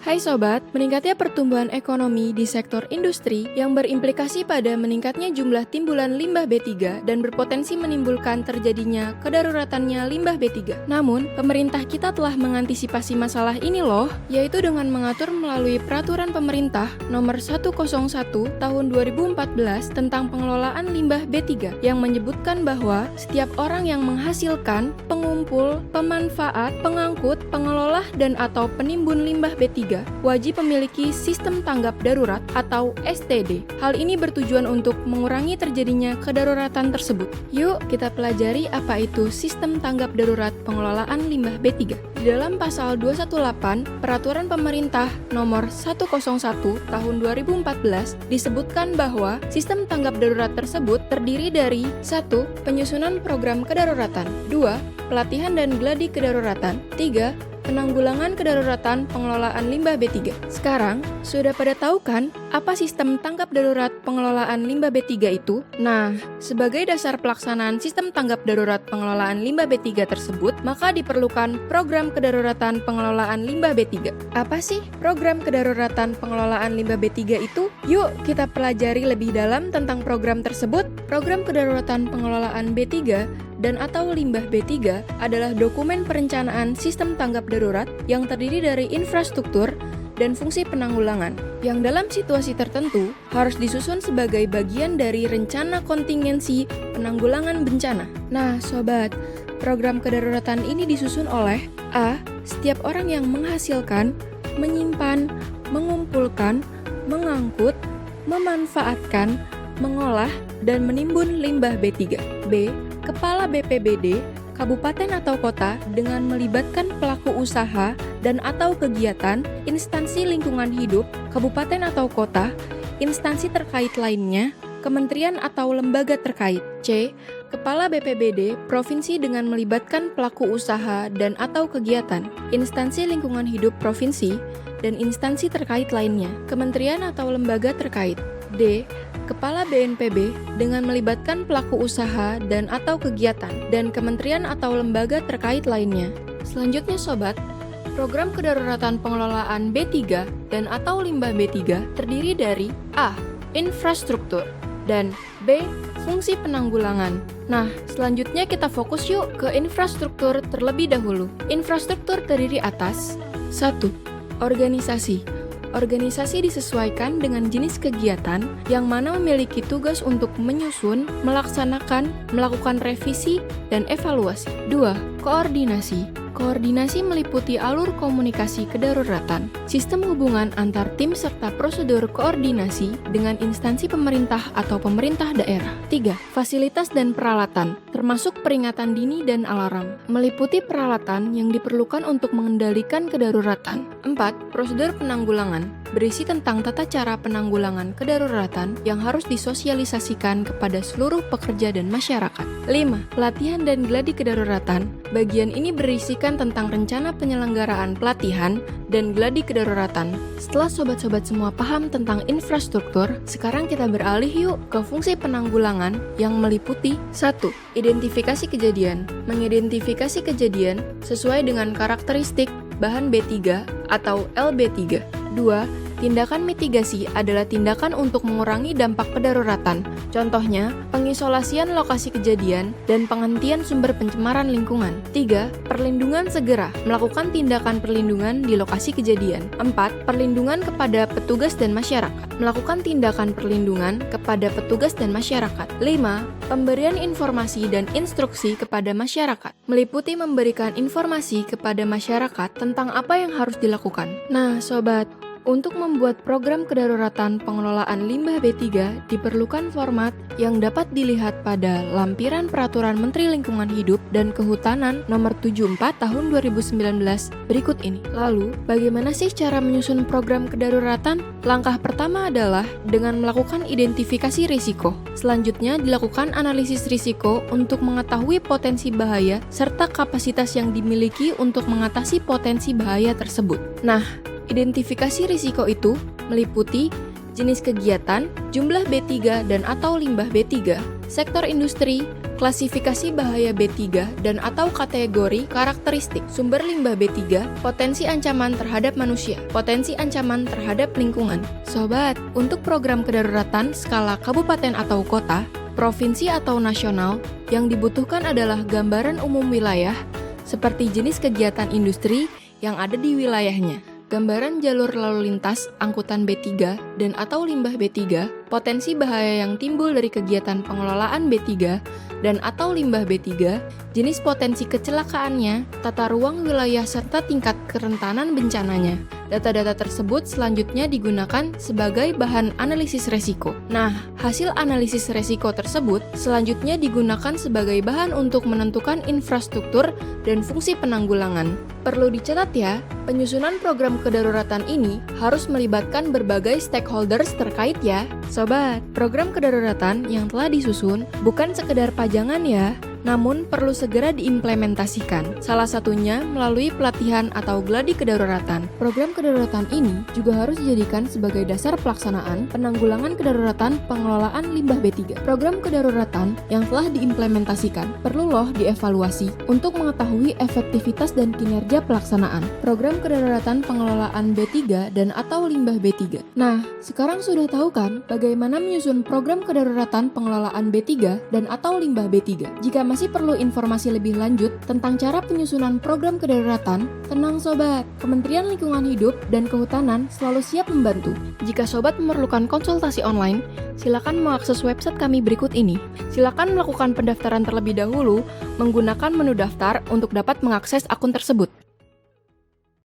Hai Sobat, meningkatnya pertumbuhan ekonomi di sektor industri yang berimplikasi pada meningkatnya jumlah timbulan limbah B3 dan berpotensi menimbulkan terjadinya kedaruratannya limbah B3. Namun, pemerintah kita telah mengantisipasi masalah ini loh, yaitu dengan mengatur melalui Peraturan Pemerintah Nomor 101 Tahun 2014 tentang pengelolaan limbah B3 yang menyebutkan bahwa setiap orang yang menghasilkan, pengumpul, pemanfaat, pengangkut, pengelola, dan atau penimbun limbah B3 wajib memiliki sistem tanggap darurat atau STD. Hal ini bertujuan untuk mengurangi terjadinya kedaruratan tersebut. Yuk kita pelajari apa itu sistem tanggap darurat pengelolaan limbah B3. Di dalam pasal 218 Peraturan Pemerintah Nomor 101 Tahun 2014 disebutkan bahwa sistem tanggap darurat tersebut terdiri dari 1. Penyusunan program kedaruratan, 2. Pelatihan dan gladi kedaruratan, 3. Penanggulangan kedaruratan pengelolaan limbah B3. Sekarang, sudah pada tahu kan apa sistem tanggap darurat pengelolaan limbah B3 itu? Nah, sebagai dasar pelaksanaan sistem tanggap darurat pengelolaan limbah B3 tersebut, maka diperlukan program kedaruratan pengelolaan limbah B3. Apa sih program kedaruratan pengelolaan limbah B3 itu? Yuk kita pelajari lebih dalam tentang program tersebut. Program kedaruratan pengelolaan B3 dan atau limbah B3 adalah dokumen perencanaan sistem tanggap darurat yang terdiri dari infrastruktur dan fungsi penanggulangan, yang dalam situasi tertentu harus disusun sebagai bagian dari rencana kontingensi penanggulangan bencana. Nah, Sobat, program kedaruratan ini disusun oleh A. Setiap orang yang menghasilkan, menyimpan, mengumpulkan, mengangkut, memanfaatkan, mengolah, dan menimbun limbah B3. B. Kepala BPBD, kabupaten atau kota dengan melibatkan pelaku usaha dan atau kegiatan, instansi lingkungan hidup, kabupaten atau kota, instansi terkait lainnya, kementerian atau lembaga terkait. C. Kepala BPBD, provinsi dengan melibatkan pelaku usaha dan atau kegiatan, instansi lingkungan hidup provinsi, dan instansi terkait lainnya, kementerian atau lembaga terkait. D. Kepala BNPB dengan melibatkan pelaku usaha dan atau kegiatan, dan kementerian atau lembaga terkait lainnya. Selanjutnya Sobat, program kedaruratan pengelolaan B3 dan atau limbah B3 terdiri dari A. Infrastruktur, dan B. Fungsi penanggulangan. Nah, selanjutnya kita fokus yuk ke infrastruktur terlebih dahulu. Infrastruktur terdiri atas 1. Organisasi. Organisasi disesuaikan dengan jenis kegiatan yang mana memiliki tugas untuk menyusun, melaksanakan, melakukan revisi, dan evaluasi. 2. Koordinasi. Koordinasi meliputi alur komunikasi kedaruratan, sistem hubungan antar tim serta prosedur koordinasi dengan instansi pemerintah atau pemerintah daerah. 3. Fasilitas dan peralatan, termasuk peringatan dini dan alarm, meliputi peralatan yang diperlukan untuk mengendalikan kedaruratan. 4. Prosedur penanggulangan, berisi tentang tata cara penanggulangan kedaruratan yang harus disosialisasikan kepada seluruh pekerja dan masyarakat. 5. Pelatihan dan gladi kedaruratan, bagian ini berisikan tentang rencana penyelenggaraan pelatihan dan gladi kedaruratan. Setelah sobat-sobat semua paham tentang infrastruktur, sekarang kita beralih yuk ke fungsi penanggulangan yang meliputi 1. Identifikasi kejadian, mengidentifikasi kejadian sesuai dengan karakteristik bahan B3 atau LB3. 2. Tindakan mitigasi adalah tindakan untuk mengurangi dampak kedaruratan. Contohnya, pengisolasian lokasi kejadian dan penghentian sumber pencemaran lingkungan. 3. Perlindungan segera, melakukan tindakan perlindungan di lokasi kejadian. 4. Perlindungan kepada petugas dan masyarakat, melakukan tindakan perlindungan kepada petugas dan masyarakat. 5. Pemberian informasi dan instruksi kepada masyarakat, meliputi memberikan informasi kepada masyarakat tentang apa yang harus dilakukan. Nah, Sobat, untuk membuat program kedaruratan pengelolaan limbah B3 diperlukan format yang dapat dilihat pada lampiran Peraturan Menteri Lingkungan Hidup dan Kehutanan Nomor 74 Tahun 2019 berikut ini. Lalu, bagaimana sih cara menyusun program kedaruratan? Langkah pertama adalah dengan melakukan identifikasi risiko. Selanjutnya dilakukan analisis risiko untuk mengetahui potensi bahaya serta kapasitas yang dimiliki untuk mengatasi potensi bahaya tersebut. Nah, identifikasi risiko itu meliputi jenis kegiatan, jumlah B3 dan atau limbah B3, sektor industri, klasifikasi bahaya B3 dan atau kategori karakteristik, sumber limbah B3, potensi ancaman terhadap manusia, potensi ancaman terhadap lingkungan. Sobat, untuk program kedaruratan skala kabupaten atau kota, provinsi atau nasional, yang dibutuhkan adalah gambaran umum wilayah, seperti jenis kegiatan industri yang ada di wilayahnya, gambaran jalur lalu lintas, angkutan B3, dan atau limbah B3, potensi bahaya yang timbul dari kegiatan pengelolaan B3, dan atau limbah B3, jenis potensi kecelakaannya, tata ruang wilayah serta tingkat kerentanan bencananya. Data-data tersebut selanjutnya digunakan sebagai bahan analisis resiko. Nah, hasil analisis resiko tersebut selanjutnya digunakan sebagai bahan untuk menentukan infrastruktur dan fungsi penanggulangan. Perlu dicatat ya, penyusunan program kedaruratan ini harus melibatkan berbagai stakeholders terkait ya. Sobat, program kedaruratan yang telah disusun bukan sekedar pajangan ya, namun perlu segera diimplementasikan. Salah satunya melalui pelatihan atau gladi kedaruratan. Program kedaruratan ini juga harus dijadikan sebagai dasar pelaksanaan penanggulangan kedaruratan pengelolaan limbah B3. Program kedaruratan yang telah diimplementasikan perlu loh dievaluasi untuk mengetahui efektivitas dan kinerja pelaksanaan program kedaruratan pengelolaan B3 dan atau limbah B3. Nah, sekarang sudah tahu kan bagaimana menyusun program kedaruratan pengelolaan B3 dan atau limbah B3? Jika masih perlu informasi lebih lanjut tentang cara penyusunan program kedaruratan, tenang sobat, Kementerian Lingkungan Hidup dan Kehutanan selalu siap membantu. Jika sobat memerlukan konsultasi online, silakan mengakses website kami berikut ini. Silakan melakukan pendaftaran terlebih dahulu menggunakan menu daftar untuk dapat mengakses akun tersebut.